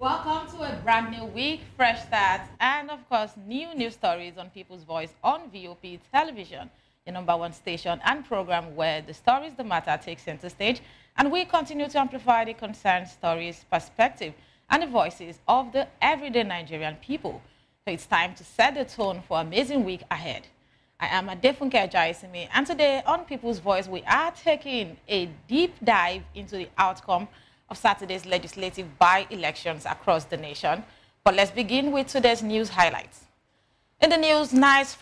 Welcome to a brand new week, fresh start, and of course, new news stories on People's Voice on VOP Television, the #1 station and program where the stories that matter take center stage, and we continue to amplify the concerned stories, perspective, and the voices of the everyday Nigerian people. So it's time to set the tone for an amazing week ahead. I am Adefunke Ajaisimi, and today on People's Voice, we are taking a deep dive into the outcome of Saturday's legislative by-elections across the nation. But let's begin with today's news highlights. In the news, rice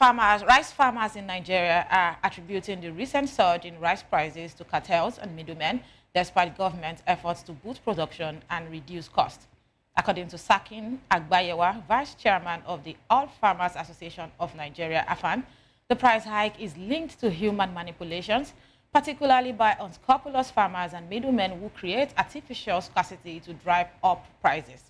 farmers in Nigeria are attributing the recent surge in rice prices to cartels and middlemen, despite government efforts to boost production and reduce costs. According to Sakin Agbayewa, Vice Chairman of the All Farmers Association of Nigeria, AFAN, the price hike is linked to human manipulations, particularly by unscrupulous farmers and middlemen who create artificial scarcity to drive up prices.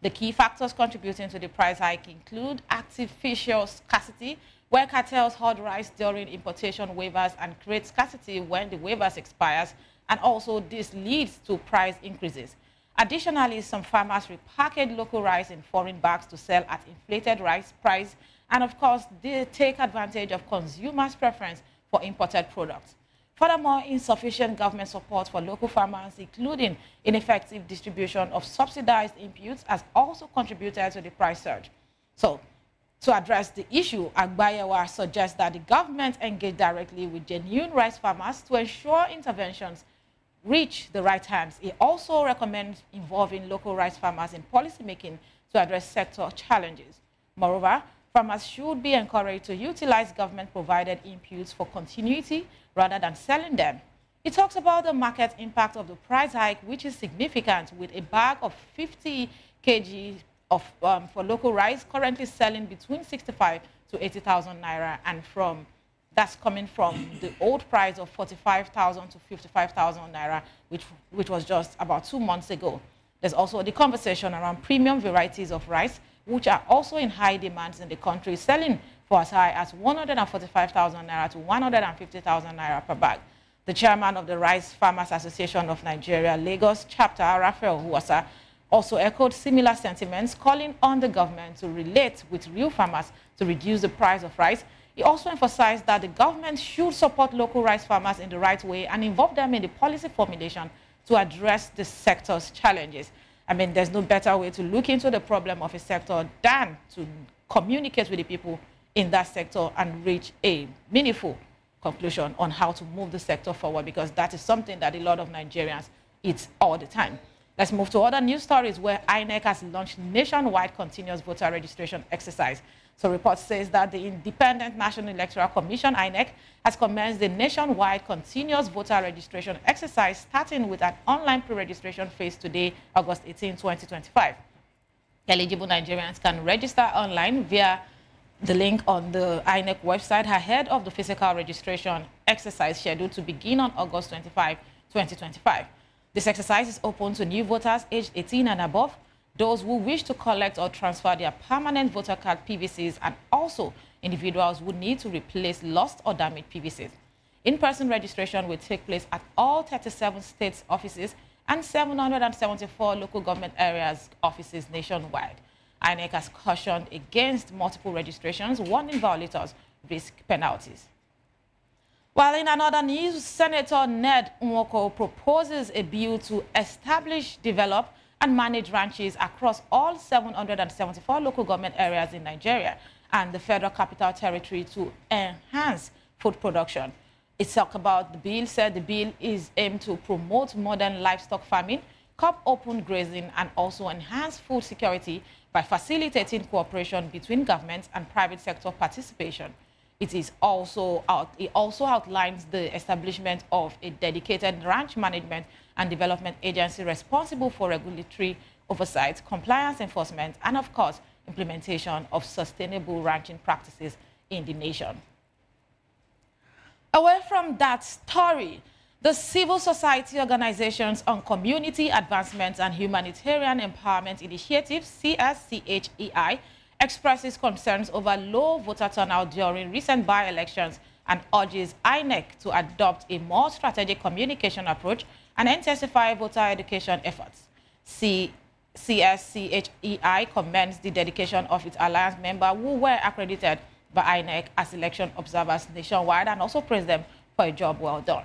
The key factors contributing to the price hike include artificial scarcity, where cartels hoard rice during importation waivers and create scarcity when the waivers expires, and also this leads to price increases. Additionally, some farmers repackage local rice in foreign bags to sell at inflated rice price, and of course, they take advantage of consumers' preference for imported products. Furthermore, insufficient government support for local farmers, including ineffective distribution of subsidized inputs, has also contributed to the price surge. So, to address the issue, Agbayewa suggests that the government engage directly with genuine rice farmers to ensure interventions reach the right hands. He also recommends involving local rice farmers in policymaking to address sector challenges. Moreover, farmers should be encouraged to utilize government-provided inputs for continuity rather than selling them. He talks about the market impact of the price hike, which is significant, with a bag of 50 kg for local rice currently selling between 65 to 80,000 naira, and that's coming from the old price of 45,000 to 55,000 naira, which was just about 2 months ago. There's also the conversation around premium varieties of rice, which are also in high demands in the country, selling for as high as 145,000 naira to 150,000 naira per bag. The chairman of the Rice Farmers Association of Nigeria, Lagos chapter, Raphael Huwasa, also echoed similar sentiments, calling on the government to relate with real farmers to reduce the price of rice. He also emphasized that the government should support local rice farmers in the right way and involve them in the policy formulation to address the sector's challenges. I mean, there's no better way to look into the problem of a sector than to communicate with the people in that sector and reach a meaningful conclusion on how to move the sector forward, because that is something that a lot of Nigerians eat all the time. Let's move to other news stories where INEC has launched nationwide continuous voter registration exercise. So report says that the Independent National Electoral Commission, INEC, has commenced the nationwide continuous voter registration exercise, starting with an online pre-registration phase today, August 18, 2025. Eligible Nigerians can register online via the link on the INEC website ahead of the physical registration exercise scheduled to begin on August 25, 2025. This exercise is open to new voters aged 18 and above, those who wish to collect or transfer their permanent voter card PVCs, and also individuals who need to replace lost or damaged PVCs. In-person registration will take place at all 37 states' offices and 774 local government areas offices nationwide. INEC has cautioned against multiple registrations, warning violators risk penalties. While in another news, Senator Ned Nwoko proposes a bill to establish, develop, and manage ranches across all 774 local government areas in Nigeria and the Federal Capital Territory to enhance food production. It talked about the bill, said the bill is aimed to promote modern livestock farming, curb open grazing, and also enhance food security by facilitating cooperation between government and private sector participation. It also outlines the establishment of a dedicated ranch management and development agency responsible for regulatory oversight, compliance enforcement, and of course, implementation of sustainable ranching practices in the nation. Away from that story, the civil society organizations on community advancement and humanitarian empowerment initiative, CSCHEI, expresses concerns over low voter turnout during recent by-elections and urges INEC to adopt a more strategic communication approach and intensify voter education efforts. CSCHEI commends the dedication of its alliance member who were accredited by INEC as election observers nationwide and also praised them for a job well done.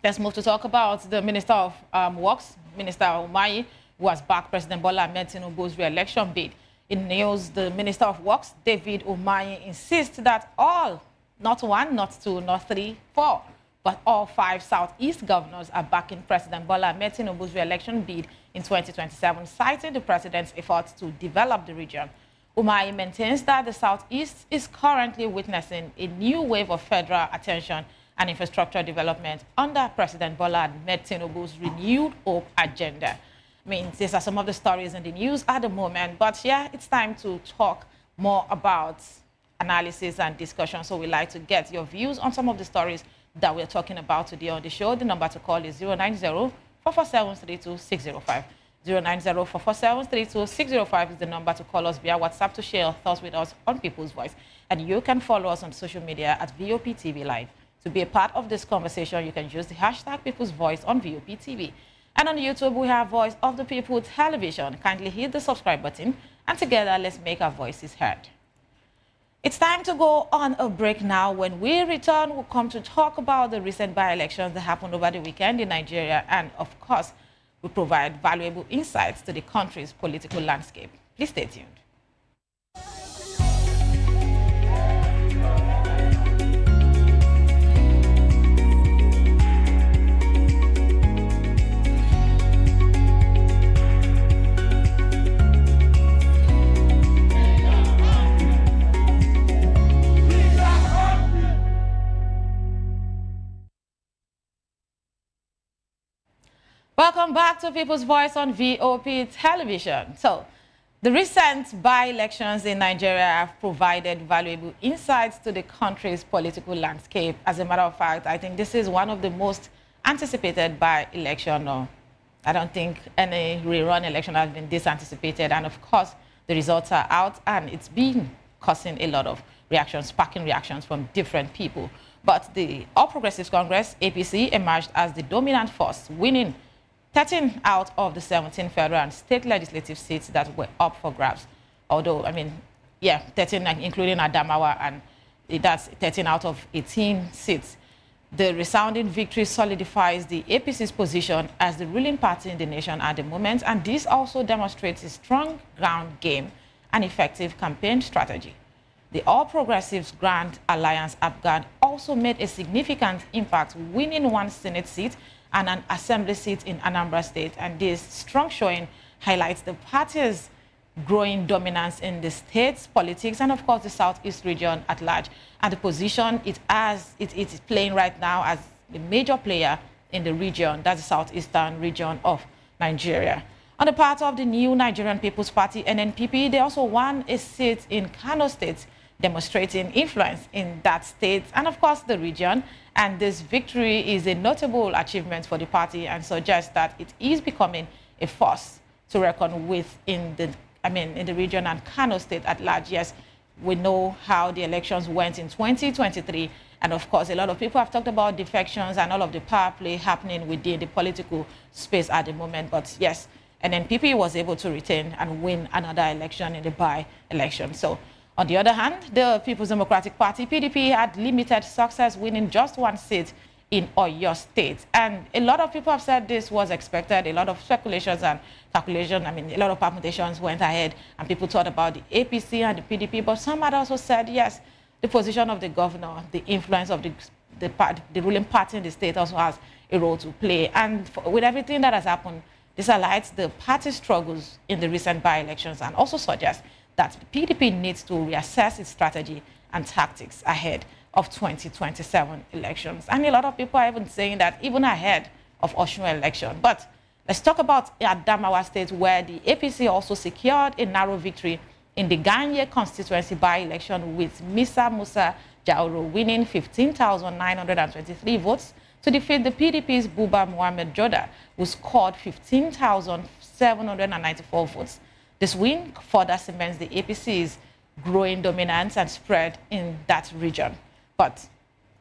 Let's move to talk about the Minister of Works, Minister Umahi, who has backed President Bola Ahmed Tinubu's re-election bid. In news, the Minister of Works, David Umahi, insists that all, not one, not two, not three, four, but all 5 Southeast governors are backing President Bola Ahmed Tinubu's re-election bid in 2027, citing the president's efforts to develop the region. Umahi maintains that the Southeast is currently witnessing a new wave of federal attention and infrastructure development under President Bola Ahmed Tinubu's renewed hope agenda. I mean, these are some of the stories in the news at the moment, but yeah, it's time to talk more about analysis and discussion. So we'd like to get your views on some of the stories that we're talking about today on the show. The number to call is 090-447-32605. 090-447-32605 is the number to call us via WhatsApp to share your thoughts with us on People's Voice. And you can follow us on social media at VOP TV Live. To be a part of this conversation, you can use the hashtag People's Voice on VOP TV. And on YouTube, we have Voice of the People Television. Kindly hit the subscribe button, and together, let's make our voices heard. It's time to go on a break now. When we return, we'll come to talk about the recent by-elections that happened over the weekend in Nigeria. And of course, we provide valuable insights to the country's political landscape. Please stay tuned. Welcome back to People's Voice on VOP Television. So, the recent by-elections in Nigeria have provided valuable insights to the country's political landscape. As a matter of fact, I think this is one of the most anticipated by-election. I don't think any rerun election has been this anticipated. And of course, the results are out, and it's been causing a lot of reactions, sparking reactions from different people. But the All Progressives Congress, APC, emerged as the dominant force, winning 13 out of the 17 federal and state legislative seats that were up for grabs. Although, I mean, yeah, 13, including Adamawa, and that's 13 out of 18 seats. The resounding victory solidifies the APC's position as the ruling party in the nation at the moment, and this also demonstrates a strong ground game and effective campaign strategy. The All Progressives Grand Alliance APGAD also made a significant impact, winning 1 Senate seat and an assembly seat in Anambra State. And this strong showing highlights the party's growing dominance in the state's politics and, of course, the Southeast region at large, and the position it is playing right now as the major player in the region, that's the southeastern region of Nigeria. On the part of the new Nigerian People's Party, NNPP, they also won a seat in Kano State, demonstrating influence in that state and, of course, the region. And this victory is a notable achievement for the party and suggests that it is becoming a force to reckon with in the region and Kano State at large. Yes, we know how the elections went in 2023. And of course, a lot of people have talked about defections and all of the power play happening within the political space at the moment. But yes, NNPP was able to retain and win another election in the by-election. So, on the other hand, the People's Democratic Party, PDP, had limited success, winning just 1 seat in Oyo State. And a lot of people have said this was expected. A lot of speculations and calculations, a lot of permutations went ahead, and people thought about the APC and the PDP. But some had also said, yes, the position of the governor, the influence of the ruling party in the state also has a role to play. And with everything that has happened, this highlights the party's struggles in the recent by-elections and also suggests that the PDP needs to reassess its strategy and tactics ahead of 2027 elections. And a lot of people are even saying that even ahead of Osun election. But let's talk about Adamawa State, where the APC also secured a narrow victory in the Ganye constituency by-election, with Misa Musa Jauro winning 15,923 votes to defeat the PDP's Buba Mohamed Joda, who scored 15,794 votes. This win further cements the APC's growing dominance and spread in that region. But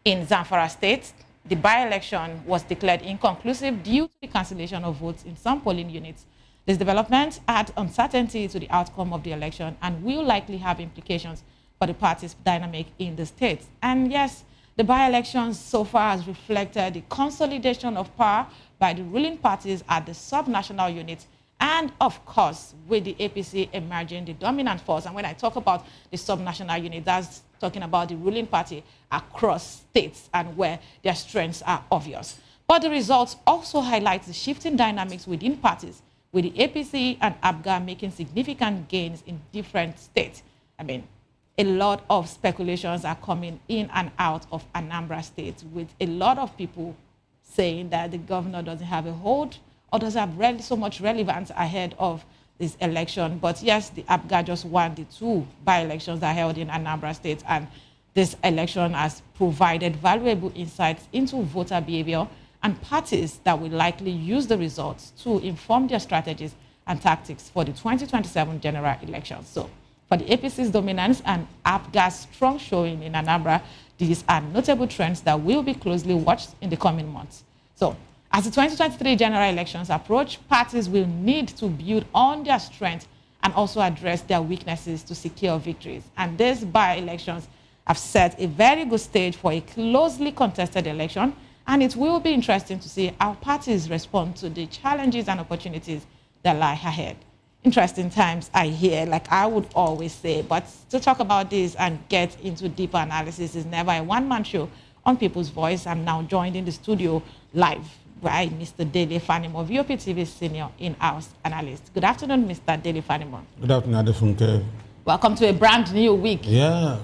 in Zamfara State, the by-election was declared inconclusive due to the cancellation of votes in some polling units. This development adds uncertainty to the outcome of the election and will likely have implications for the party's dynamic in the state. And yes, the by-elections so far has reflected the consolidation of power by the ruling parties at the sub-national units, and of course, with the APC emerging the dominant force. And when I talk about the sub-national unit, that's talking about the ruling party across states and where their strengths are obvious. But the results also highlight the shifting dynamics within parties, with the APC and ABGA making significant gains in different states. I mean, a lot of speculations are coming in and out of Anambra State, with a lot of people saying that the governor doesn't have a hold or doesn't have really so much relevance ahead of this election. But yes, the ABGA just won the 2 by-elections that are held in Anambra State, and this election has provided valuable insights into voter behavior and parties that will likely use the results to inform their strategies and tactics for the 2027 general elections. So, for the APC's dominance and ABGA's strong showing in Anambra, these are notable trends that will be closely watched in the coming months. So, as the 2023 general elections approach, parties will need to build on their strength and also address their weaknesses to secure victories. And these by-elections have set a very good stage for a closely contested election, and it will be interesting to see how parties respond to the challenges and opportunities that lie ahead. Interesting times I hear, like I would always say, but to talk about this and get into deeper analysis is never a one-man show on People's Voice. I'm now joined in the studio live by Mr. Dele Fanimo, VOP TV senior in-house analyst. Good afternoon, Mr. Dele Fanimo. Good afternoon, Adefunke. Welcome to a brand new week. Yeah.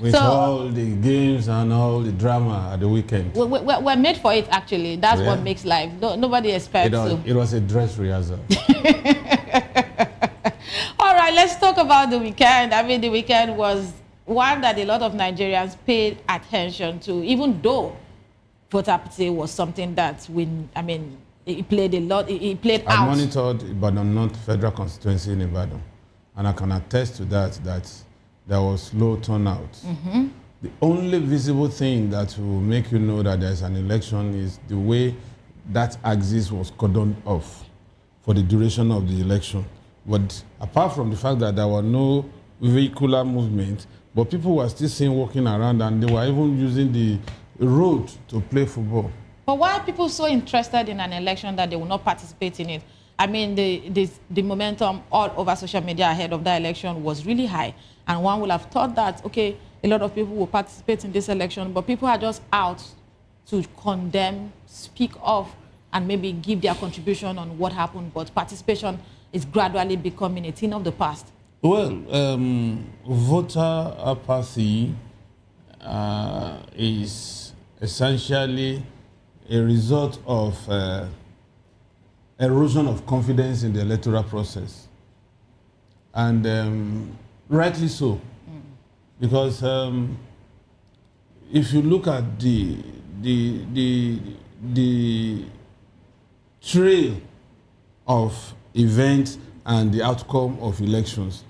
With all the games and all the drama at the weekend. We're made for it, actually. That's what makes life. Nobody expects it was a dress rehearsal. All right, let's talk about the weekend. I mean, the weekend was one that a lot of Nigerians paid attention to, even though voter apathy was something that it played a lot. It played out. I monitored Ibadan North Federal Constituency in Ibadan, and I can attest to that there was low turnout. Mm-hmm. The only visible thing that will make you know that there's an election is the way that axis was cordoned off for the duration of the election. But apart from the fact that there were no vehicular movement, but people were still seen walking around, and they were even using the road to play football. But why are people so interested in an election that they will not participate in it? I mean, the momentum all over social media ahead of that election was really high. And one would have thought that, okay, a lot of people will participate in this election, but people are just out to condemn, speak of, and maybe give their contribution on what happened. But participation is gradually becoming a thing of the past. Well, voter apathy is essentially a result of erosion of confidence in the electoral process, and rightly so, because if you look at the trail of events and the outcome of elections,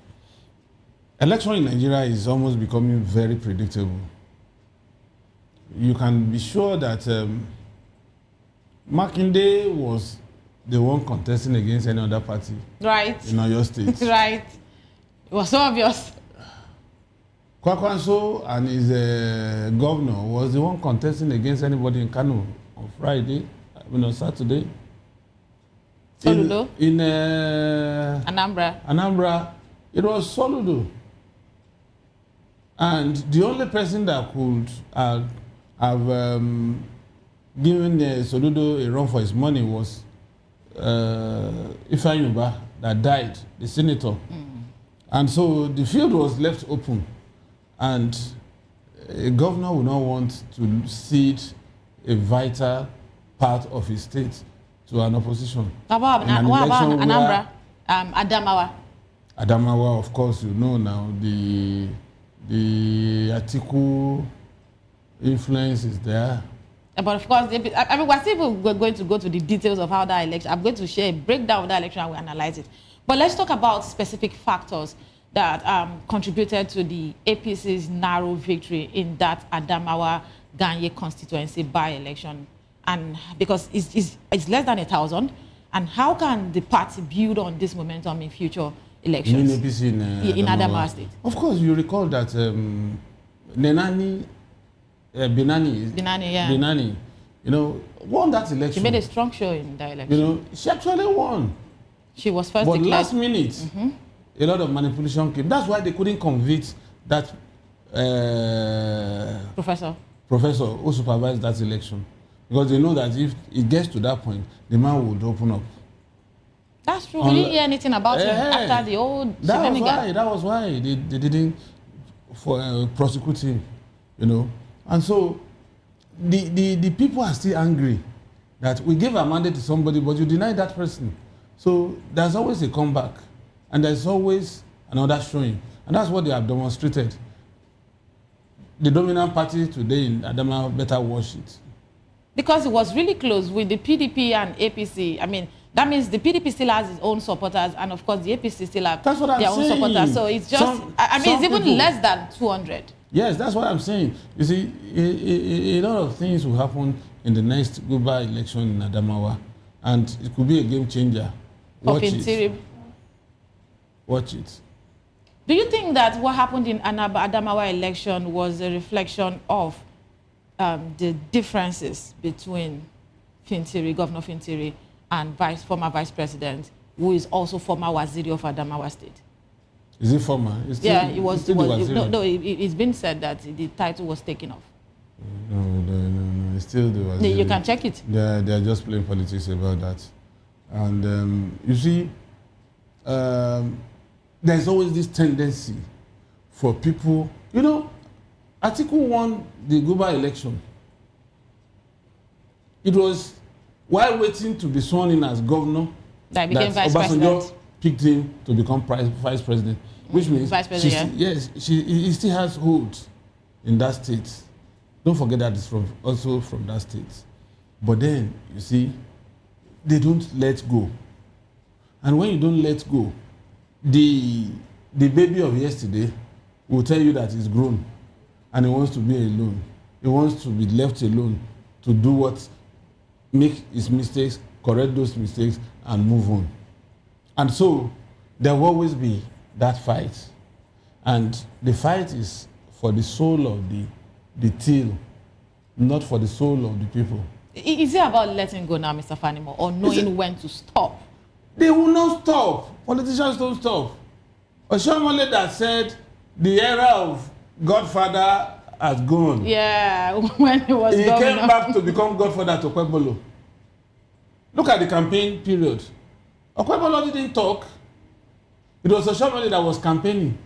election in Nigeria is almost becoming very predictable. You can be sure that Makinde was the one contesting against any other party. Right. In Oyo State. Right. It was so obvious. Kwakwanso and his governor was the one contesting against anybody in Kano on Friday, on Saturday. Soludo? In Anambra. Anambra, it was Soludo. And the only person that could have given Soludo a run for his money was Ifeanyuba, that died, the senator. And so the field was left open, and a governor would not want to cede a vital part of his state to an opposition. What about Anambra? Adamawa. Adamawa, of course, you know now, the Atiku influence is there. But of course, we're still going to go to the details of how that election. I'm going to share a breakdown of that election and we'll analyze it. But let's talk about specific factors that contributed to the APC's narrow victory in that Adamawa Ganye constituency by-election. And because it's less than 1,000, And how can the party build on this momentum in future elections? You mean APC in Adamawa State? Of course, you recall that Binani, yeah. Binani, won that election. She made a strong show in that election. She actually won. She was first but declared. Last minute, a lot of manipulation came. That's why they couldn't convict that professor who supervised that election. Because they know that if it gets to that point, the man would open up. That's true. We didn't hear anything about him after the old That was why they didn't prosecute him, And so the people are still angry that we gave a mandate to somebody, but you deny that person. So there's always a comeback, and there's always another showing. And that's what they have demonstrated. The dominant party today in Adamawa better watch it. Because it was really close with the PDP and APC. I mean, that means the PDP still has its own supporters, and of course the APC still have their own supporters. So it's just, it's even less than 200. Yes, that's what I'm saying. You see, a lot of things will happen in the next global election in Adamawa, and it could be a game changer. Watch it. Watch it. Do you think that what happened in Adamawa election was a reflection of the differences between Governor Fintiri, and former Vice President, who is also former Waziri of Adamawa State? Is it former? It's been said that the title was taken off. No, it's still the Waziri. You can check it. They're just playing politics about that. And you see, there's always this tendency for people, Atiku won the global election. It was while waiting to be sworn in as governor that became vice Obasanjo president. Picked him to become vice president, which means vice president, he still has hold in that state. Don't forget that it's also from that state. But then, you see, they don't let go. And when you don't let go, the baby of yesterday will tell you that he's grown and he wants to be alone. He wants to be left alone to do what, make his mistakes, correct those mistakes, and move on. And so there will always be that fight. And the fight is for the soul of the till, not for the soul of the people. Is it about letting go now, Mr. Fanimo, or knowing when to stop? They will not stop. Politicians don't stop. Oshomole that said the era of Godfather has gone. Yeah, when he was governor. He came back to become Godfather to Okwebolo. Look at the campaign period. Okwebolo didn't talk. It was Oshomole that was campaigning.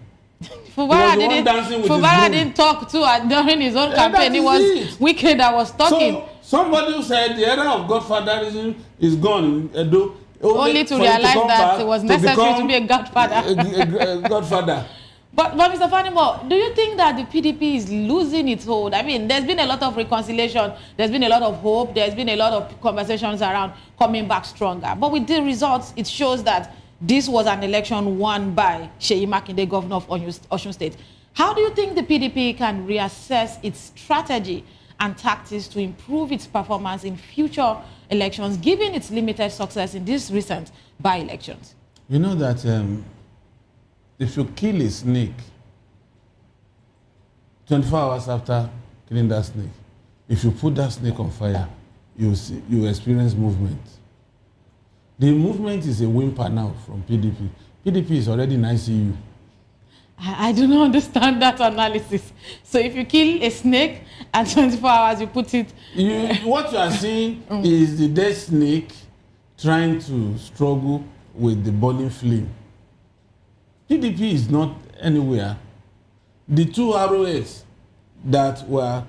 Fubara didn't talk too during his own campaign. It was Wike that was talking. So somebody who said the era of Godfatherism is gone. Only to realize that it was necessary to be a godfather. A godfather. But Mr. Fanimo, do you think that the PDP is losing its hold? I mean, there's been a lot of reconciliation, there's been a lot of hope, there's been a lot of conversations around coming back stronger. But with the results, it shows that this was an election won by Seyi Makinde, governor of Osun State. How do you think the PDP can reassess its strategy and tactics to improve its performance in future elections, given its limited success in these recent by-elections? You know that if you kill a snake, 24 hours after killing that snake, if you put that snake on fire, you experience movement. The movement is a whimper now from PDP. PDP is already in ICU. I do not understand that analysis. So if you kill a snake and 24 hours you put it... What you are seeing is the dead snake trying to struggle with the burning flame. PDP is not anywhere. The two arrows that were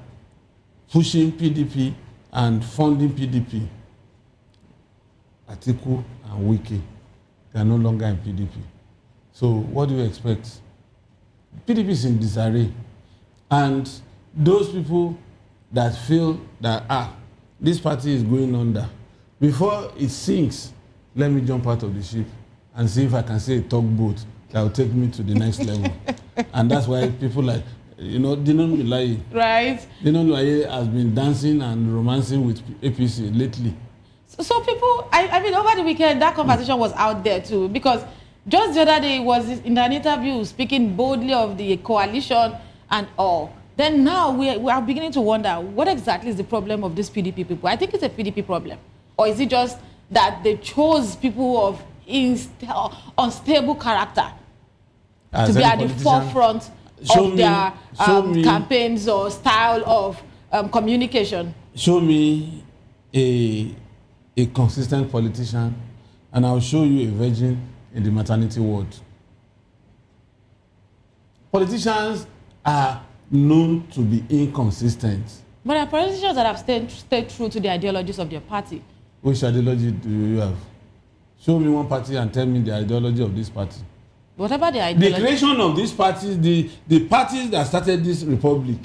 pushing PDP and funding PDP, Atiku and Wike, they are no longer in PDP. So what do you expect? PDP is in disarray. And those people that feel that, this party is going under, before it sinks, let me jump out of the ship and see if I can see a tugboat that will take me to the next level. And that's why people like, Dinon Milai. Right. Dinon Milai has been dancing and romancing with APC lately. So people, I mean, over the weekend, that conversation was out there too, because just the other day, he was in an interview speaking boldly of the coalition and all. Then now we are beginning to wonder, what exactly is the problem of these PDP people? I think it's a PDP problem. Or is it just that they chose people of unstable character to be at the forefront of their campaigns or style of communication? Show me a consistent politician, and I'll show you a virgin in the maternity ward. Politicians are known to be inconsistent. But there are politicians that have stayed true to the ideologies of their party. Which ideology do you have? Show me one party and tell me the ideology of this party. Whatever the ideology. The creation of these parties, the parties that started this republic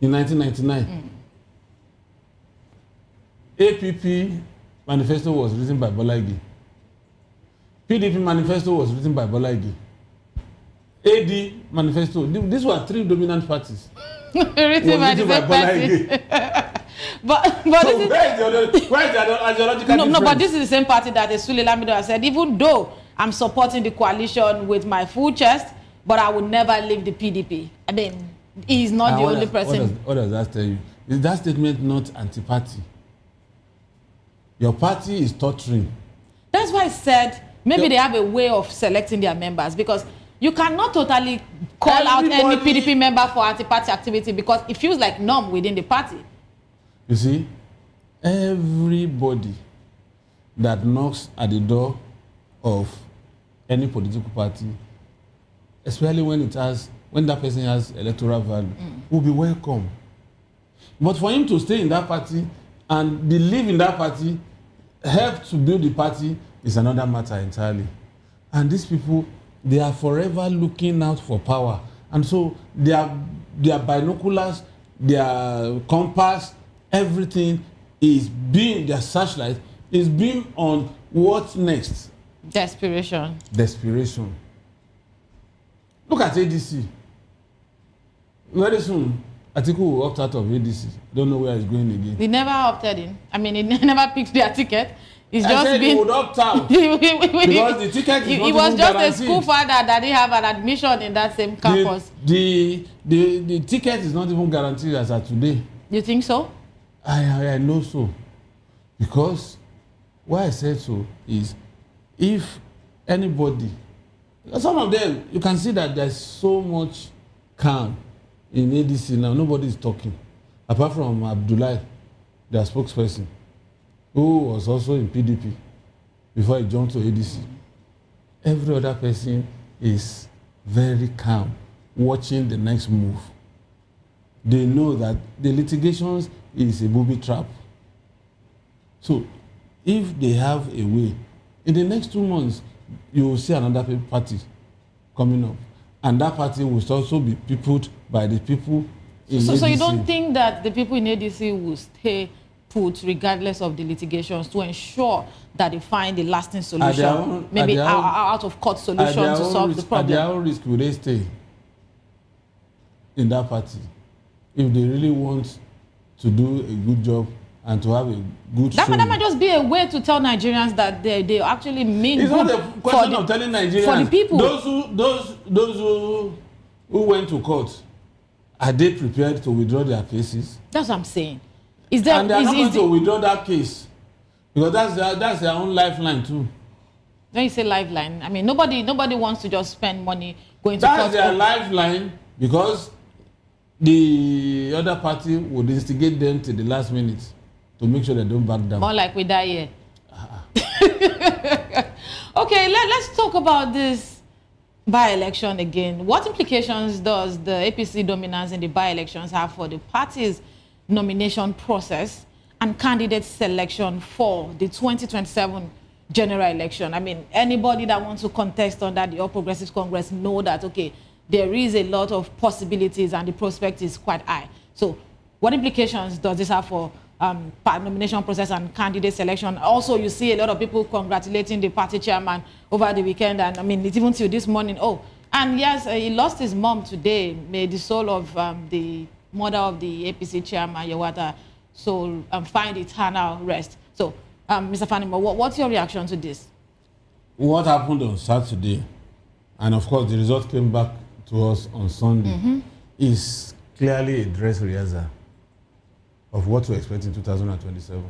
in 1999. APP manifesto was written by Bola Ige. PDP manifesto was written by Bola Ige. AD manifesto. These were three dominant parties. written by the same party. but so where is the ideological difference? No, but this is the same party that Esule Lamido has said, even though I'm supporting the coalition with my full chest, but I would never leave the PDP. I mean, he's not the only person. What does that tell you? Is that statement not anti-party? Your party is torturing. That's why I said maybe they have a way of selecting their members, because you cannot totally call out any PDP member for anti-party activity because it feels like norm within the party. You see, everybody that knocks at the door of any political party, especially when that person has electoral value, will be welcome. But for him to stay in that party and believe in that party, help to build the party, is another matter entirely. And these people, they are forever looking out for power. And so their binoculars, their compass, everything is being, their searchlight is being on what's next. Desperation. Look at ADC. Very soon, Atiku will opt out of ADC. Don't know where he's going again. He never opted in. I mean, he never picked their ticket. He's I just said been... he would opt out because the ticket is not he was just guaranteed. A school father that didn't have an admission in that same campus. The ticket is not even guaranteed as of today. You think so? I know so. Because why I said so is if anybody, some of them, you can see that there's so much calm in ADC now. Nobody is talking. Apart from Abdullahi, their spokesperson, who was also in PDP before he jumped to ADC. Every other person is very calm, watching the next move. They know that the litigations is a booby trap. So if they have a way, in the next 2 months, you will see another party coming up. And that party will also be peopled by the people in ADC. So you don't think that the people in ADC will stay put regardless of the litigations to ensure that they find a lasting solution, maybe out of court solution to solve the problem? At their own risk, will they stay in that party if they really want to do a good job and to have a good show? That might just be a way to tell Nigerians that they actually mean it's good. It's not a question of telling Nigerians. For the people. Those who went to court, are they prepared to withdraw their cases? That's what I'm saying. And they are not going to withdraw that case because that's their own lifeline too. When you say lifeline, I mean nobody wants to just spend money going to court. That's their lifeline because the other party would instigate them to the last minute to make sure they don't back down. More like we die here. Okay, let's talk about this by-election again. What implications does the APC dominance in the by-elections have for the party's nomination process and candidate selection for the 2027 general election? I mean, anybody that wants to contest under the All Progressives Congress know that, okay, there is a lot of possibilities and the prospect is quite high. So what implications does this have for nomination process and candidate selection? Also, you see a lot of people congratulating the party chairman over the weekend, and I mean, it's even till this morning. Oh, and yes, he lost his mom today. May the soul of the mother of the APC chairman, Yawata, soul find eternal rest. So Mr. Fanimo, what's your reaction to this? What happened on Saturday, and of course the result came back to us on Sunday, is clearly a dress rehearsal of what to expect in 2027.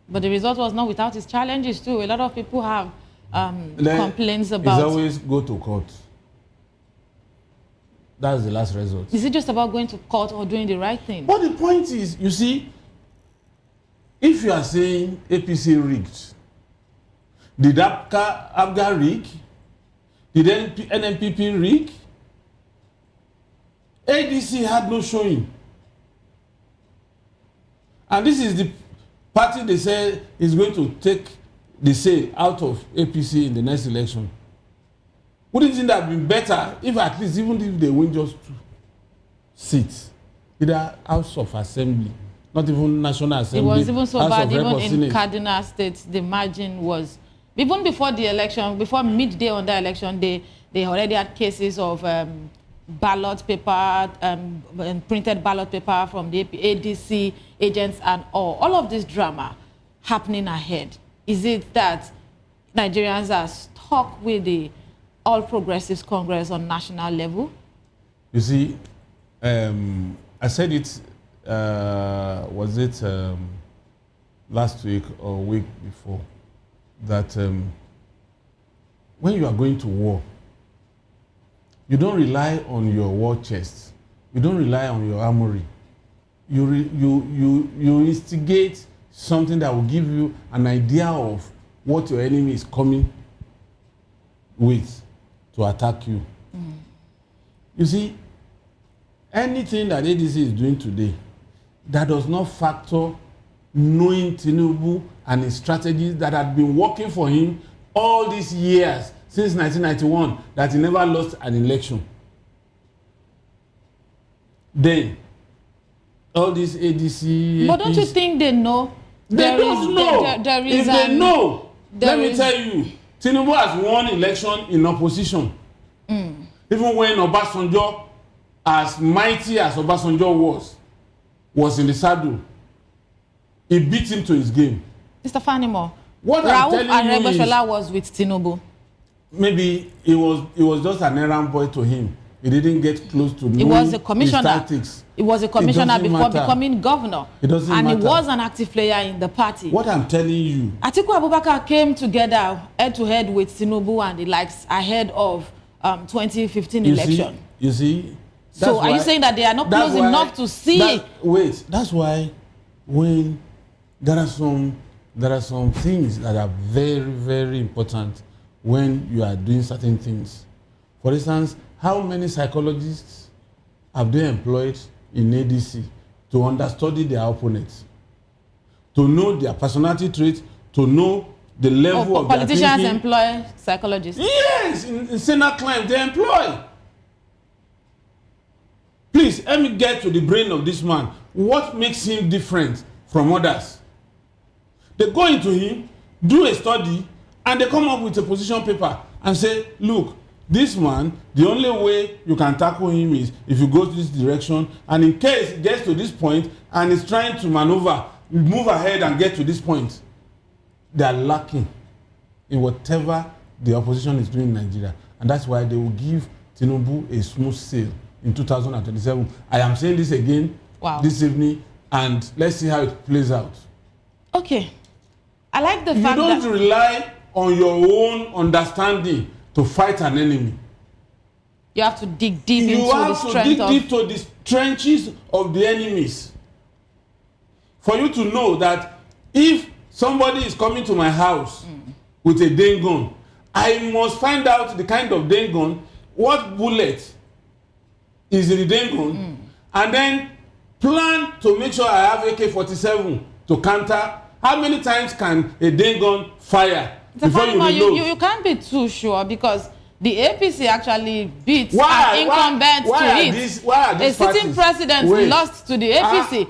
But the result was not without its challenges too. A lot of people have complaints about... It's always go to court. That's the last result. Is it just about going to court or doing the right thing? But the point is, you see, if you are saying APC rigged, did ABGA rig? Did NNPP rig? ADC had no showing. And this is the party they say is going to take the sale out of APC in the next election. Wouldn't it have been better if at least, even if they win just 2 seats, either House of Assembly, not even National Assembly, it was even so House bad, even in Senate. Cardinal State, the margin was, even before the election, before midday on the election, they already had cases of ballot paper, printed ballot paper from the ADC agents and all of this drama happening ahead. Is it that Nigerians are stuck with the All Progressives Congress on national level? You see, I said it, was it last week or week before, that when you are going to war, you don't rely on your war chest. You don't rely on your armory. You instigate something that will give you an idea of what your enemy is coming with to attack you. You see, anything that ADC is doing today that does not factor knowing Tinubu and his strategies that had been working for him all these years since 1991, that he never lost an election. Then all these ADC... But don't you think they know? They don't know. If they know, let me tell you, Tinubu has won election in opposition. Even when Obasanjo, as mighty as Obasanjo was in the saddle, he beat him to his game. Mr. Fanimo, what Rauf Aregbesola was with Tinubu. Maybe it was just an errand boy to him. He didn't get close to knowing He was a commissioner. his tactics. He was a commissioner before matter. becoming governor. It doesn't matter. And he was an active player in the party. What I'm telling you... Atiku Abubakar came together head-to-head with Tinubu and the likes ahead of 2015 election. You see? So are you saying that they are not close enough to see? Wait, that's why when there are some things that are very, very important when you are doing certain things. For instance, how many psychologists have they employed in ADC to understudy their opponents, to know their personality traits, to know the level of their thinking? Politicians employ psychologists? Yes, in Senate claims they employ. Please, let me get to the brain of this man. What makes him different from others? They go into him, do a study, and they come up with a position paper and say, look, this man, the only way you can tackle him is if you go to this direction, and in case it gets to this point and is trying to maneuver, move ahead and get to this point, they are lacking in whatever the opposition is doing in Nigeria. And that's why they will give Tinubu a smooth sail in 2027. I am saying this again this evening, and let's see how it plays out. Okay. I like the fact that... You don't rely on your own understanding to fight an enemy. You have to dig deep into the strength of... You have to dig deep to the trenches of the enemies. For you to know that if somebody is coming to my house with a Dane gun, I must find out the kind of Dane gun, what bullet is in the Dane gun, and then plan to make sure I have AK-47 to counter. How many times can a Dane gun fire before you reload? You can't be too sure, because the APC actually beat an incumbent to it. Why are these a sitting president lost to the APC.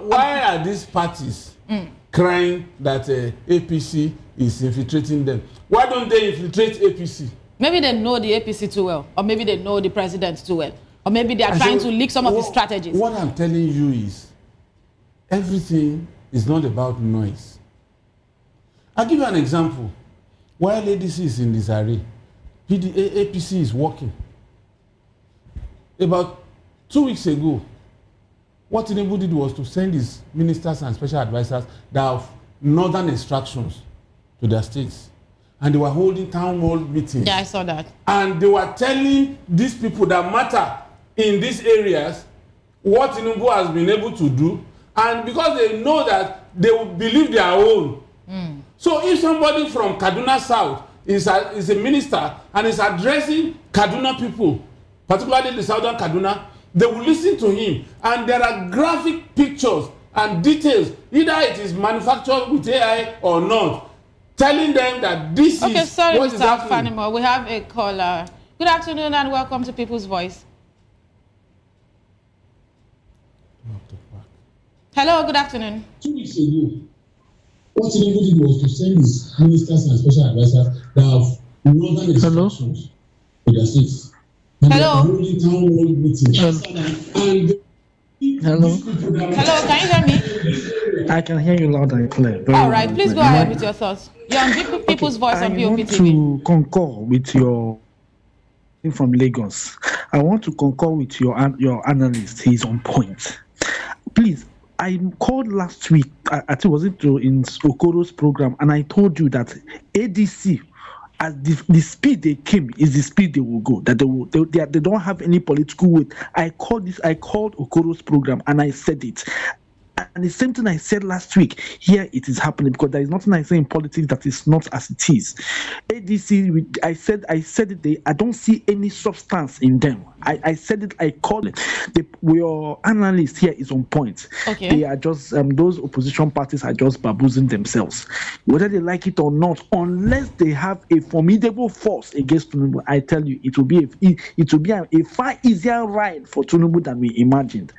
Why are these parties crying that APC is infiltrating them? Why don't they infiltrate APC? Maybe they know the APC too well, or maybe they know the president too well, or maybe they are trying to leak some of his strategies. What I'm telling you is, everything is not about noise. I'll give you an example. While ADC is in disarray, APC is working. About 2 weeks ago, what Tinubu did was to send his ministers and special advisors that have northern extractions to their states. And they were holding town hall meetings. Yeah, I saw that. And they were telling these people that matter in these areas what Tinubu has been able to do. And because they know that they will believe their own. So if somebody from Kaduna South is a minister and is addressing Kaduna people, particularly the southern Kaduna, they will listen to him. And there are graphic pictures and details, either it is manufactured with AI or not, telling them that this is what is happening. Fanimo, we have a caller. Good afternoon and welcome to People's Voice. Hello, good afternoon. 2 weeks ago, what Tinubu did was to send his ministers and special advisors that have northern instructions to their states. Hello. Hello. Hello, can you hear me? I can hear you loud and clear. All right, please go ahead with your thoughts. You're on People's Voice on VOP TV. I want to concur with your from Lagos. I want to concur with your analyst. He's on point. Please, I called last week. I think was it in Okoro's program, and I told you that ADC, as the speed they came is the speed they will go. That they don't have any political weight. I called Okoro's program, and I said it. And the same thing I said last week, here it is happening, because there is nothing I say in politics that is not as it is. ADC, I said it, I don't see any substance in them. I said it, I called it. Your analyst here is on point. Okay. They are just, those opposition parties are just baboozing themselves. Whether they like it or not, unless they have a formidable force against Tinubu, I tell you, it will be a far easier ride for Tinubu than we imagined.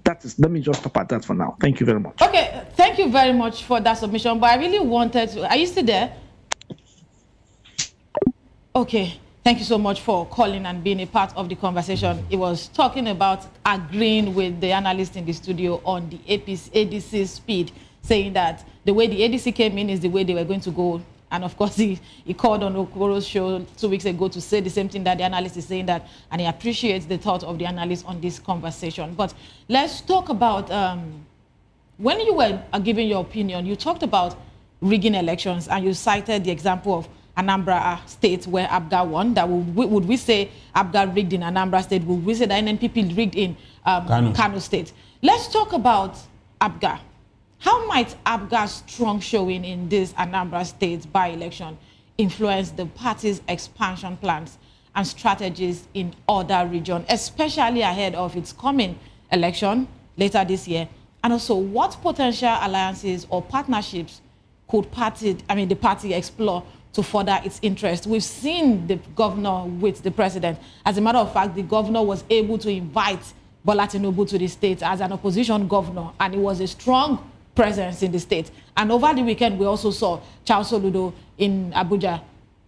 Let me just stop at that for now. Thank you very much. Okay, thank you very much for that submission, but I really wanted to... Are you still there? Okay, thank you so much for calling and being a part of the conversation. It was talking about agreeing with the analyst in the studio on the ADC speed, saying that the way the ADC came in is the way they were going to go. And of course, he called on Okoro's show 2 weeks ago to say the same thing that the analyst is saying, that, and he appreciates the thought of the analyst on this conversation. But let's talk about, when you were giving your opinion, you talked about rigging elections, and you cited the example of Anambra State where ABGA won. That would we say ABGA rigged in Anambra State? Would we say that NNPP rigged in Kano State? Let's talk about ABGA. How might ABGA's strong showing in this Anambra State by-election influence the party's expansion plans and strategies in other regions, especially ahead of its coming election later this year? And also, what potential alliances or partnerships could the party explore to further its interest? We've seen the governor with the president. As a matter of fact, the governor was able to invite Bola Tinubu to the state as an opposition governor, and it was a strong presence in the state. And over the weekend, we also saw Charles Soludo in Abuja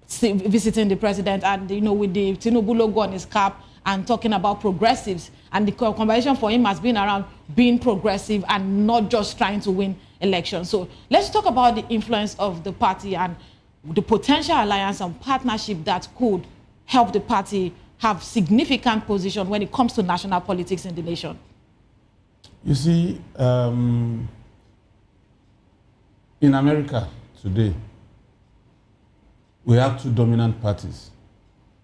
visiting the president, and with the Tinubu logo on his cap and talking about progressives. And the conversation for him has been around being progressive and not just trying to win elections. So let's talk about the influence of the party and the potential alliance and partnership that could help the party have significant position when it comes to national politics in the nation. You see, in America today, we have two dominant parties.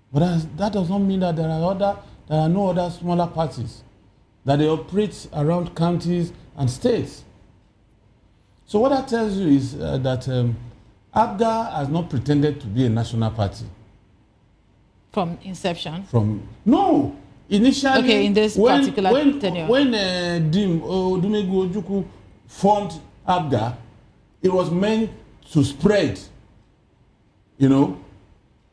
But that does not mean that there are no other smaller parties, that they operate around counties and states. So what that tells you is that ABGA has not pretended to be a national party. From inception? No. Initially, okay, in this particular tenure. When Odumegu Ojukwu formed ABGA, it was meant to spread,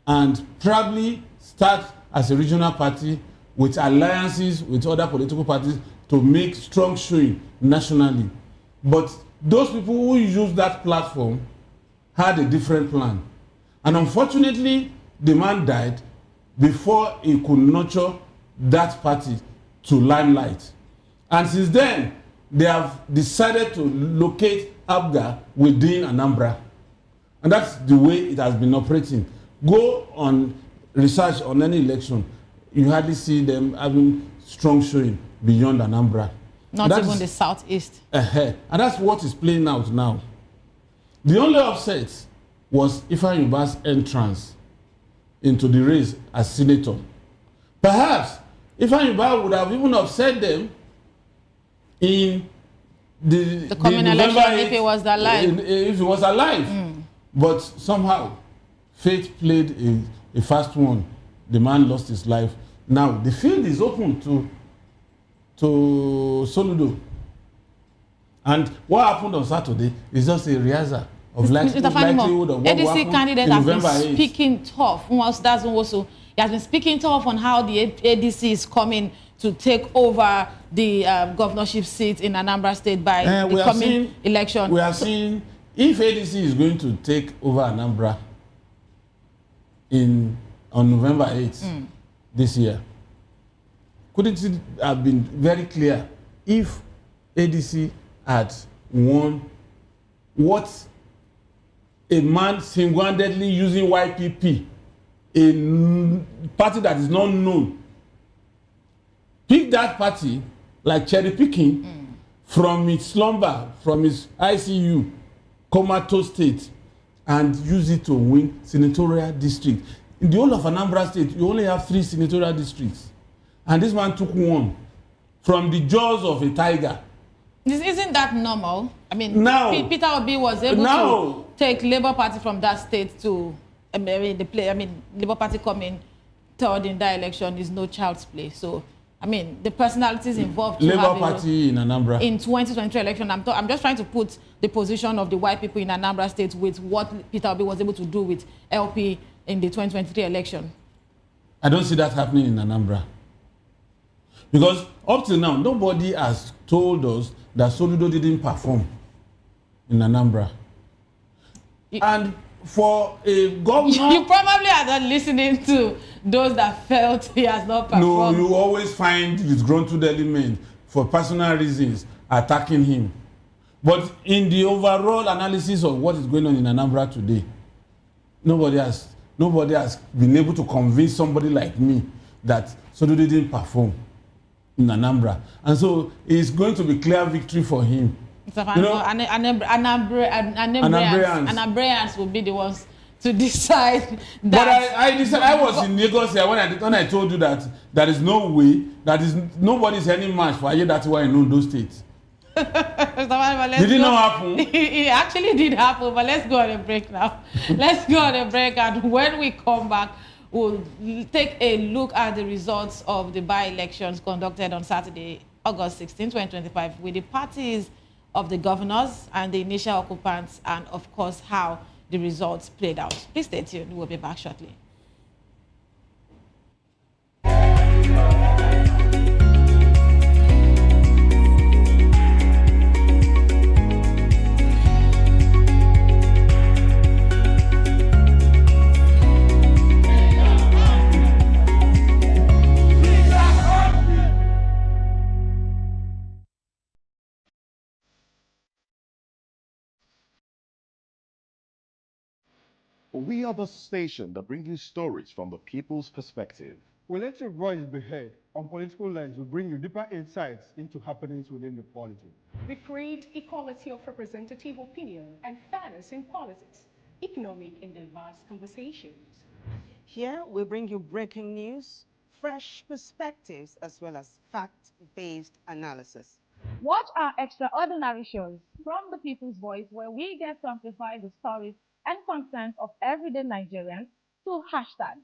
and probably start as a regional party with alliances with other political parties to make strong showing nationally. But those people who used that platform had a different plan. And unfortunately, the man died before he could nurture that party to limelight. And since then, they have decided to locate ABGA within Anambra. And that's the way it has been operating. Go on research on any election, you hardly see them having strong showing beyond Anambra. Not even the southeast. And that's what is playing out now. The only upset was Ifeanyi Uba's entrance into the race as senator. Perhaps Ifeanyi Uba would have even upset them in the coming election if he was alive. If he was alive. But somehow, fate played a fast one. The man lost his life. Now, the field is open to Soludo. And what happened on Saturday is just a rehearsal of likelihood of what will happen candidate in has November been speaking tough. He has been speaking tough on how the ADC is coming to take over the governorship seat in Anambra State by the coming election. We are seeing if ADC is going to take over Anambra on November 8th this year, couldn't it have been very clear if ADC had won what a man single-handedly using YPP, a party that is not known, pick that party like cherry picking from its slumber, from its ICU, comatose state, and use it to win senatorial district. In the whole of Anambra State, you only have 3 senatorial districts. And this man took one from the jaws of a tiger. Isn't that normal? I mean, now, Peter Obi was able to take Labour Party from that state to, Labour Party coming third in that election is no child's play. So, I mean, the personalities involved. Labour Party in Anambra. In 2023 election, I'm just trying to put the position of the white people in Anambra State with what Peter Obi was able to do with LP in the 2023 election. I don't see that happening in Anambra. Because up till now, nobody has told us that Soludo didn't perform in Anambra. And for a governor... You probably are not listening to those that felt he has not performed. No, you always find disgruntled element for personal reasons attacking him. But in the overall analysis of what is going on in Anambra today, nobody has been able to convince somebody like me that Soludo didn't perform in Anambra. And so it's going to be clear victory for him. Anambrians will be the ones to decide that. But I was in Lagos here when I told you that there is no way, nobody's any match for Ayedatiwa in Ondo State. Did it not happen? It actually did happen, but let's go on a break now. Let's go on a break, and when we come back, we'll take a look at the results of the by-elections conducted on Saturday, August 16, 2025, with the parties of the governors and the initial occupants, and of course, how the results played out. Please stay tuned. We'll be back shortly. We are the station that brings you stories from the people's perspective. We let your voice be heard. On Political Lens, we bring you deeper insights into happenings within the polity. We create equality of representative opinion and fairness in politics, economic and diverse conversations. Here, we bring you breaking news, fresh perspectives, as well as fact-based analysis. Watch our extraordinary shows from the People's Voice, where we get to amplify the stories and concerns of everyday Nigerians to hashtag.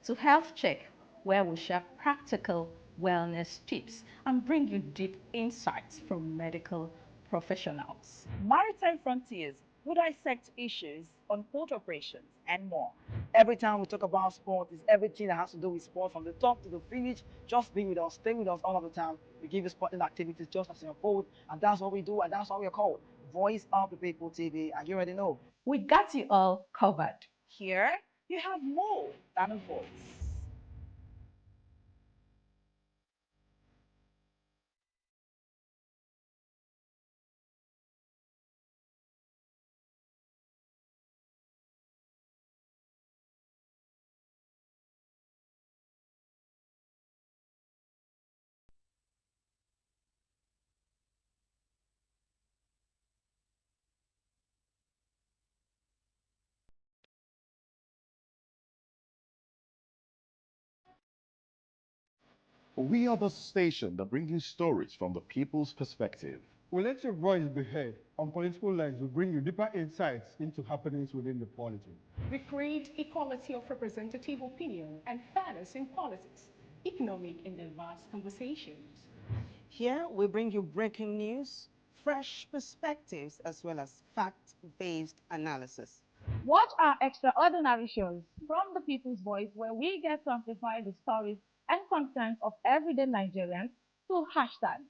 To Health Check, where we share practical wellness tips and bring you deep insights from medical professionals. Maritime Frontiers, we dissect issues on port operations and more. Every time we talk about sport, it's everything that has to do with sport, from the top to the finish. Just be with us, stay with us all of the time. We give you sporting activities just as you unfold, and that's what we do, and that's what we're called. Voice of the People TV, and you already know. We got you all covered. Here, you have more than a voice. We are the station that brings you stories from the people's perspective. We let your voice be heard. On Political Lines, we bring you deeper insights into happenings within the polity. We create equality of representative opinion and fairness in politics, economic and diverse conversations. Here we bring you breaking news, fresh perspectives, as well as fact-based analysis. Watch our extraordinary shows from the People's Voice, where we get to amplify the stories and concerns of everyday Nigerians to hashtag.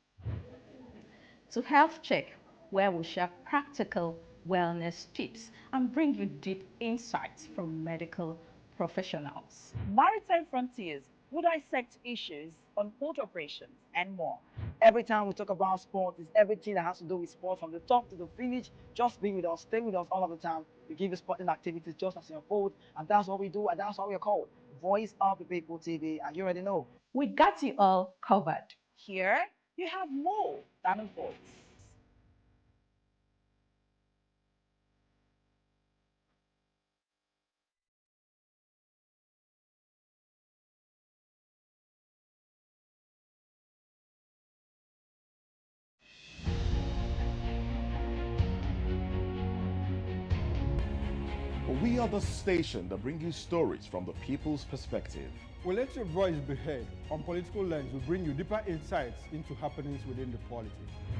To health check, where we share practical wellness tips and bring you deep insights from medical professionals. Maritime Frontiers will dissect issues on port operations and more. Every time we talk about sport, it's everything that has to do with sport, from the top to the finish. Just be with us, stay with us all of the time. We give you sporting activities just as you're bold, and that's what we do, and that's what we're called. Voice of the People TV, and you already know. We got you all covered. Here, you have more than a voice. We are the station that brings you stories from the people's perspective. We let your voice be heard. On Political Lines, we bring you deeper insights into happenings within the polity.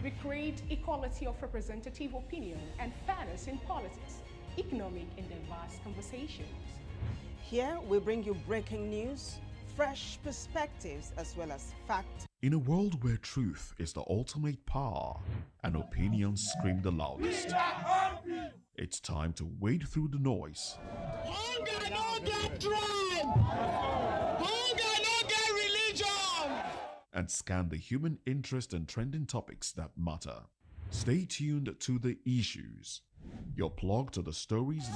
We create equality of representative opinion and fairness in politics, economic and diverse conversations. Here we bring you breaking news, fresh perspectives, as well as fact. In a world where truth is the ultimate power and opinions scream the loudest, it's time to wade through the noise. Hunger no get tribe! Hunger no get religion! And scan the human interest and trending topics that matter. Stay tuned to The Issues, your plug to the stories.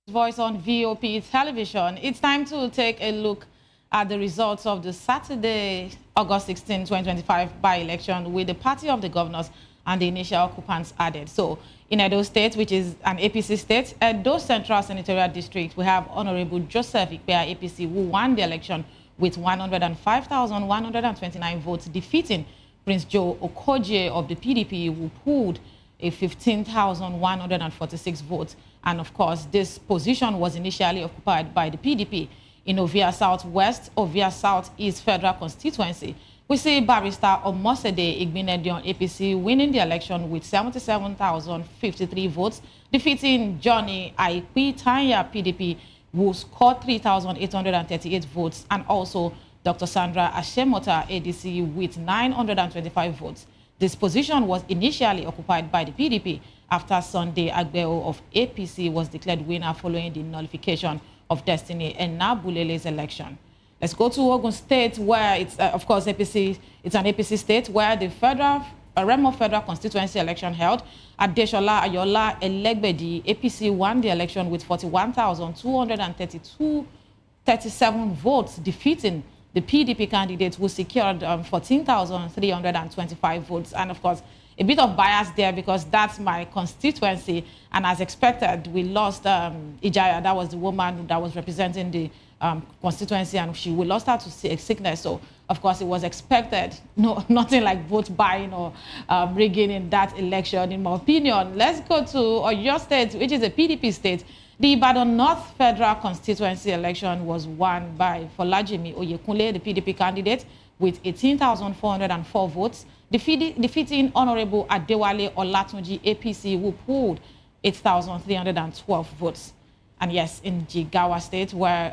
Voice on VOP television. It's time to take a look at the results of the Saturday, August 16, 2025 by-election with the party of the governors and the initial occupants added. So in Edo State, which is an APC state, Edo Central Senatorial District, we have Honorable Joseph Ikpea APC, who won the election with 105,129 votes, defeating Prince Joe Okoje of the PDP, who pulled a 15,146 votes. And of course, this position was initially occupied by the PDP. In Ovia Southwest, Ovia Southeast Federal Constituency, we see Barrister Omosede Igbinedion APC winning the election with 77,053 votes, defeating Johnny Aikpi Tanya PDP, who scored 3,838 votes, and also Dr. Sandra Ashemota ADC with 925 votes. This position was initially occupied by the PDP after Sunday Agbeo of APC was declared winner following the nullification of Destiny and Nabulele's election. Let's go to Ogun State, where it's, of course, APC. It's an APC state where the Remo Federal Constituency election held. Adeshola Ayola Elegbedi, APC won the election with 41,237 votes, defeating the PDP candidate, who secured 14,325 votes. And of course, a bit of bias there because that's my constituency. And as expected, we lost Ijaya. That was the woman that was representing the constituency, and we lost her to sickness. So, of course, it was expected. No, nothing like vote buying or rigging in that election, in my opinion. Let's go to Oyo State, which is a PDP state. The Ibadan North Federal Constituency election was won by Folajimi Oyekunle, the PDP candidate, with 18,404 votes, defeating Honorable Adewale Olatunji APC, who polled 8,312 votes. And yes, in Jigawa State, where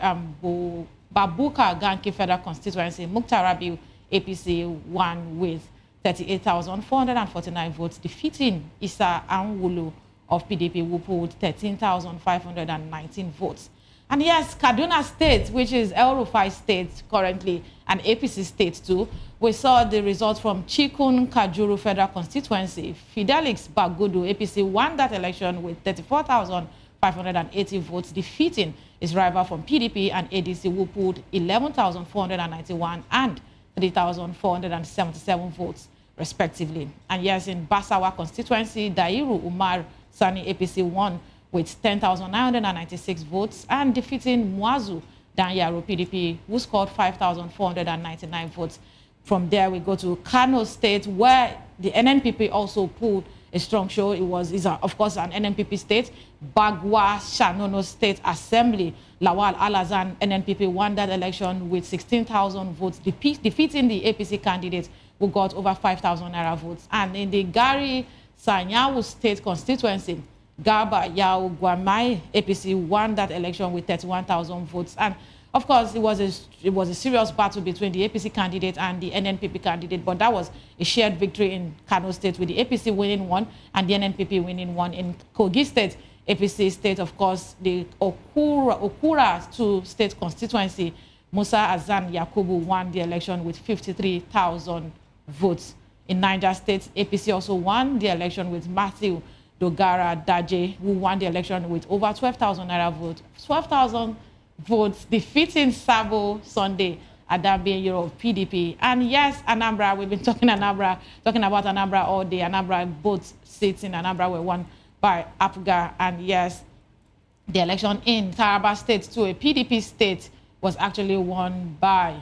Babuka Ganki Federal Constituency, Mukhtar Rabiu APC won with 38,449 votes, defeating Isa Anwulu of PDP, who polled 13,519 votes. And yes, Kaduna State, which is El Rufai State currently, and APC State too, we saw the results from Chikun Kajuru Federal Constituency. Fidelix Bagudu, APC, won that election with 34,580 votes, defeating his rival from PDP and ADC, who pulled 11,491 and 3,477 votes, respectively. And yes, in Basawa constituency, Dairu Umar Sani, APC, won with 10,996 votes and defeating Mwazu Danyaro, PDP, who scored 5,499 votes. From there, we go to Kano State, where the NNPP also pulled a strong show. Is of course, an NNPP state. Bagwa Shanono State Assembly, Lawal Alazan, NNPP, won that election with 16,000 votes, defeating the APC candidate, who got over 5,000 naira votes. And in the Gari Sanyawu State constituency, Garba Yao Guamai, APC, won that election with 31,000 votes. And of course, it was a serious battle between the APC candidate and the NNPP candidate, but that was a shared victory in Kano State, with the APC winning one and the NNPP winning one. In Kogi State, APC State, of course, the Okura 2 State constituency, Musa Azan Yakubu won the election with 53,000 votes. In Niger State, APC also won the election with Matthew Dogara Daje, who won the election with over 12,000 naira votes. 12,000 votes, defeating Sabo Sunday Adambe Euro of PDP. And yes, Anambra, we've been talking about Anambra all day. Anambra, both seats in Anambra were won by APGA. And yes, the election in Taraba State, to a PDP state, was actually won by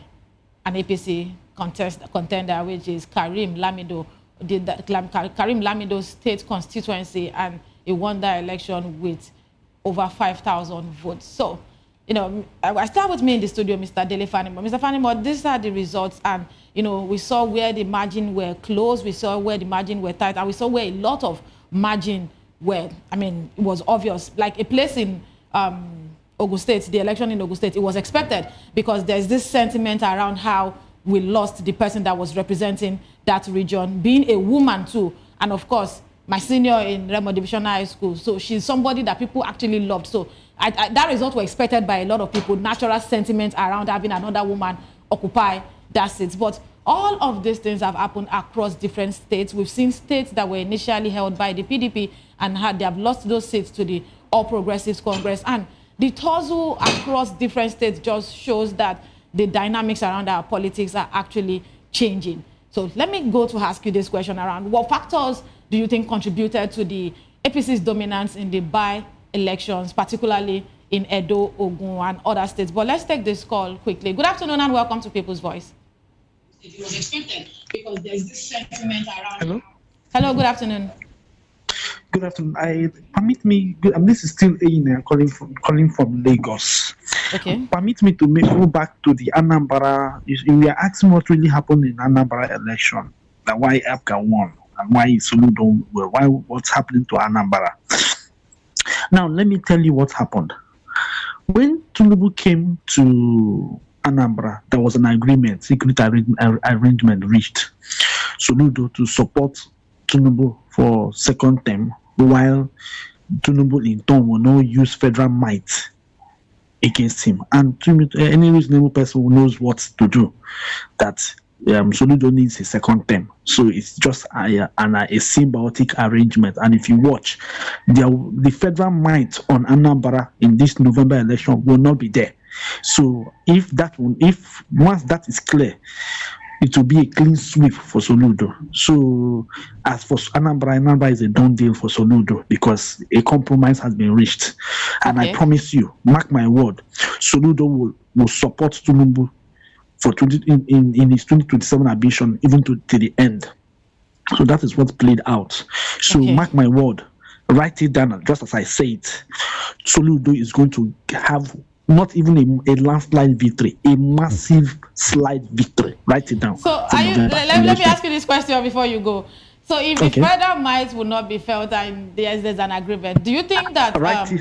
an APC contender, which is Karim Lamido, Karim Lamido State constituency, and he won that election with over 5,000 votes. So, you know, I start with me in the studio, Mr. Dele Fanimo. Mr. Fanimo, these are the results, and, you know, we saw where the margin were close, we saw where the margin were tight, and we saw where a lot of margin were, I mean, it was obvious. Like a place in Ogun State, the election in Ogun State, it was expected, because there's this sentiment around how we lost the person that was representing that region, being a woman too, and of course, my senior in Remo Division High School, so she's somebody that people actually loved. So that result was expected by a lot of people, natural sentiment around having another woman occupy that seat. But all of these things have happened across different states. We've seen states that were initially held by the PDP and they have lost those seats to the All Progressives Congress. And the tussle across different states just shows that the dynamics around our politics are actually changing. So let me go to ask you this question around what factors do you think contributed to the APC's dominance in the by-elections, particularly in Edo, Ogun, and other states? But let's take this call quickly. Good afternoon and welcome to People's Voice. It was expected because there's this sentiment around. Hello. Hello. Good afternoon. Good afternoon. Permit me. This is still Aina calling from Lagos. Okay. Permit me to go back to the Anambra. We are asking what really happened in Anambra election, and why APGA won, and why Soludo, why what's happening to Anambra. Now let me tell you what happened. When Tinubu came to Anambra, there was an agreement, secret arrangement reached. Soludo to support Tinubu for second term, while Tinubu in turn will not use federal might against him. And any reasonable person who knows what to do, that Soludo needs a second term. So it's just a symbiotic arrangement. And if you watch, the federal might on Anambra in this November election will not be there. So if once that is clear, it will be a clean sweep for Soludo. So as for Anambra is a done deal for Soludo because a compromise has been reached. And I promise you, mark my word, Soludo will support Tinubu for in his 2027 ambition, even to the end. So that is what played out. So mark my word, write it down, just as I said, Soludo is going to have not even a landslide victory, a massive slide victory. Write it down. So let me ask you this question before you go. So if the federal might will not be felt and there's an agreement, do you think that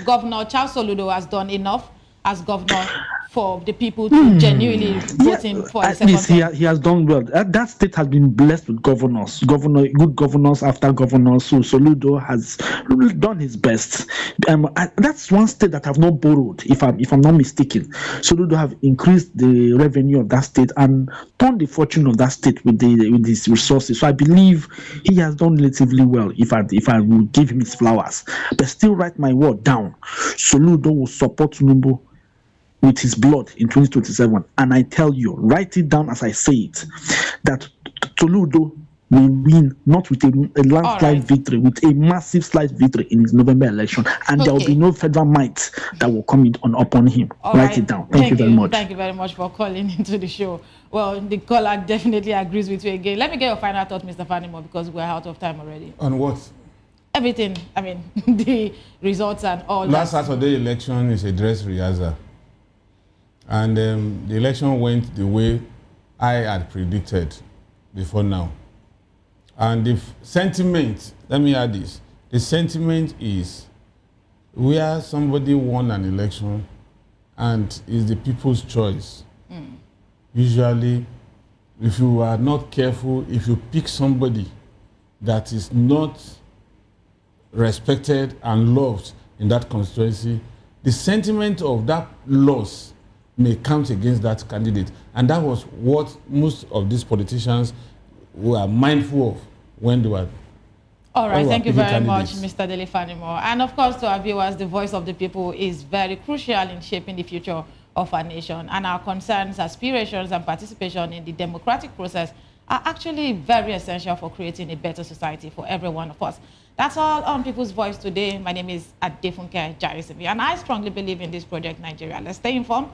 Governor Charles Soludo has done enough as governor for the people to genuinely vote voting for a At second least term. he has done well. That state has been blessed with good governors after governors. So Soludo has really done his best. That's one state that have not borrowed, if I'm not mistaken. Soludo have increased the revenue of that state and turned the fortune of that state with his resources. So I believe he has done relatively well. If I will give him his flowers, but still write my word down. Soludo will support Tinubu with his blood in 2027. And I tell you, write it down as I say it, that Toludo will win not with a landslide victory, with a massive slide victory in his November election. And there will be no federal might that will come in upon him. Write it down. Thank you very much. Thank you very much for calling into the show. Well, the caller definitely agrees with you again. Let me get your final thought, Mr. Fanimo, because we're out of time already. On what? Everything. I mean, the results and all that. Last Saturday election is a dress rehearsal. And the election went the way I had predicted before now. And the sentiment, let me add this, the sentiment is where somebody won an election and is the people's choice. Usually, if you are not careful, if you pick somebody that is not respected and loved in that constituency, the sentiment of that loss may count against that candidate. And that was what most of these politicians were mindful of when they were. All right, thank you very much, Mr. Dele Fanimo. And of course, to our viewers, the voice of the people is very crucial in shaping the future of our nation. And our concerns, aspirations, and participation in the democratic process are actually very essential for creating a better society for every one of us. That's all on People's Voice today. My name is Adefunke Jaisibi, and I strongly believe in this project, Nigeria. Let's stay informed.